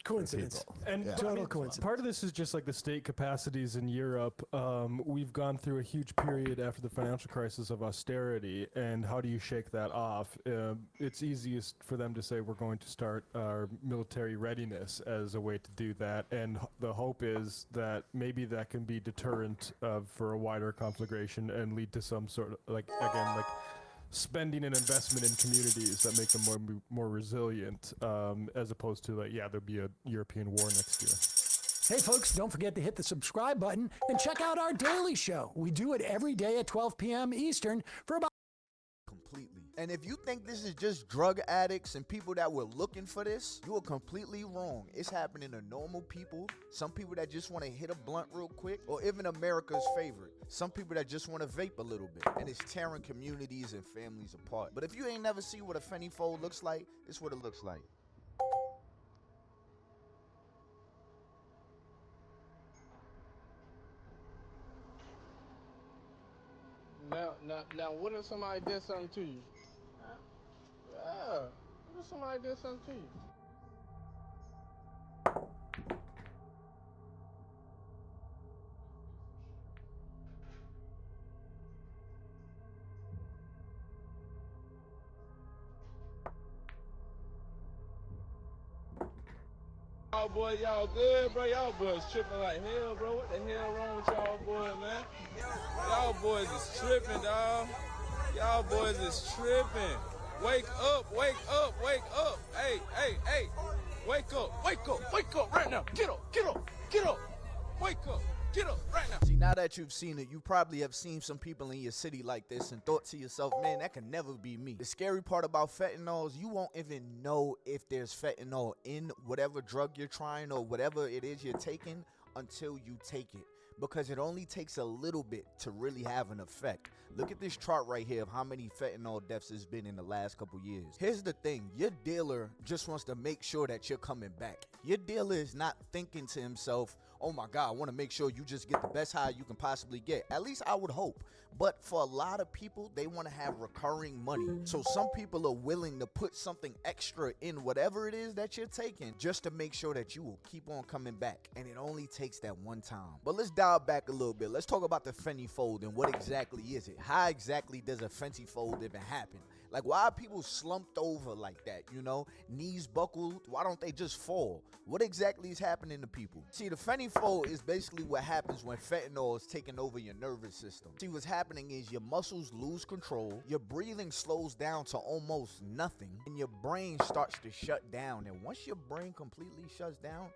Coincidence. And total coincidence. Part of this is just like the state capacities in Europe. We've gone through a huge period after the financial crisis of austerity, and how do you shake that off? It's easiest for them to say we're going to start our military readiness as a way to do that, and the hope is that maybe that can be deterrent for a wider conflagration and lead to some sort of, like, again, like, spending and investment in communities that make them more resilient, as opposed to, like, there'll be a European war next year. Hey folks, don't forget to hit the subscribe button and check out our daily show. We do it every day at 12 p.m. Eastern for about completely. And if you think this is just drug addicts and people that were looking for this, you are completely wrong. It's happening to normal people, some people that just want to hit a blunt real quick, or even America's favorite, some people that just want to vape a little bit. And it's tearing communities and families apart. But if you ain't never seen what a Fenny Fold looks like, it's what it looks like. Now, what if somebody did something to you? Yeah, what if somebody did something to you? Y'all boys, y'all good, bro? Y'all boys tripping like hell, bro. What the hell wrong with y'all boys, man? Y'all boys is tripping, dawg. Y'all boys is tripping. Wake up, wake up, wake up. Hey, hey, hey. Wake up, wake up, wake up right now. Get up, get up, get up. Wake up, get up right now. See, now that you've seen it, you probably have seen some people in your city like this and thought to yourself, man, that can never be me. The scary part about fentanyl is you won't even know if there's fentanyl in whatever drug you're trying or whatever it is you're taking until you take it, because it only takes a little bit to really have an effect. Look at this chart right here of how many fentanyl deaths has been in the last couple years. Here's the thing, your dealer just wants to make sure that you're coming back. Your dealer is not thinking to himself, oh my God, I want to make sure you just get the best high you can possibly get. At least I would hope. But for a lot of people, they want to have recurring money. So some people are willing to put something extra in whatever it is that you're taking just to make sure that you will keep on coming back. And it only takes that one time. But let's dial back a little bit. Let's talk about the Fenty Fold and what exactly is it? How exactly does a Fenty Fold even happen? Like, why are people slumped over like that, you know? Knees buckled, why don't they just fall? What exactly is happening to people? See, the Fenty Fold is basically what happens when fentanyl is taking over your nervous system. See, what's happening is your muscles lose control, your breathing slows down to almost nothing, and your brain starts to shut down. And once your brain completely shuts down,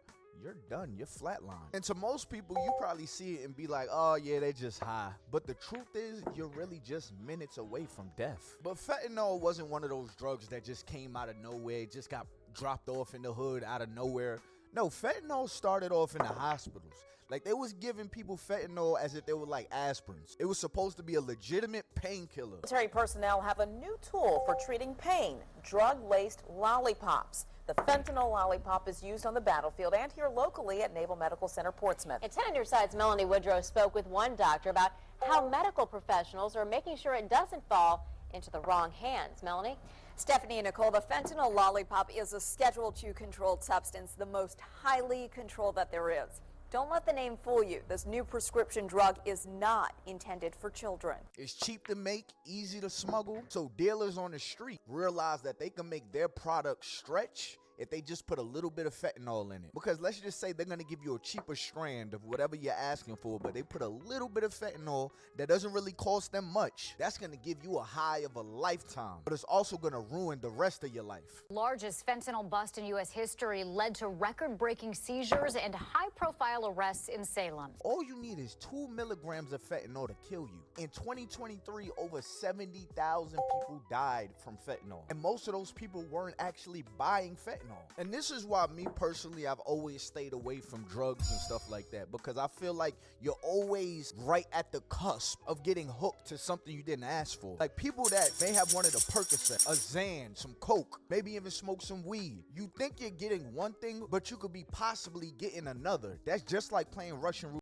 you're done. You're flatlined. And to most people, you probably see it and be like, oh yeah, they're just high. But the truth is, you're really just minutes away from death. But fentanyl wasn't one of those drugs that just came out of nowhere. It just got dropped off in the hood out of nowhere. No, fentanyl started off in the hospitals. Like, they was giving people fentanyl as if they were like aspirins. It was supposed to be a legitimate painkiller. Military personnel have a new tool for treating pain, drug-laced lollipops. The fentanyl lollipop is used on the battlefield and here locally at Naval Medical Center Portsmouth. And 10 on your side's Melanie Woodrow spoke with one doctor about how medical professionals are making sure it doesn't fall into the wrong hands. Melanie? Stephanie and Nicole, the fentanyl lollipop is a Schedule II controlled substance, the most highly controlled that there is. Don't let the name fool you. This new prescription drug is not intended for children. It's cheap to make, easy to smuggle, so dealers on the street realize that they can make their product stretch if they just put a little bit of fentanyl in it. Because let's just say they're gonna give you a cheaper strand of whatever you're asking for, but they put a little bit of fentanyl that doesn't really cost them much. That's gonna give you a high of a lifetime, but it's also gonna ruin the rest of your life. Largest fentanyl bust in U.S. history led to record-breaking seizures and high-profile arrests in Salem. All you need is 2 milligrams of fentanyl to kill you. In 2023, over 70,000 people died from fentanyl, and most of those people weren't actually buying fentanyl. And this is why me personally, I've always stayed away from drugs and stuff like that, because I feel like you're always right at the cusp of getting hooked to something you didn't ask for. Like people that may have wanted a Percocet, a Xan, some Coke, maybe even smoke some weed. You think you're getting one thing, but you could be possibly getting another. That's just like playing Russian roulette.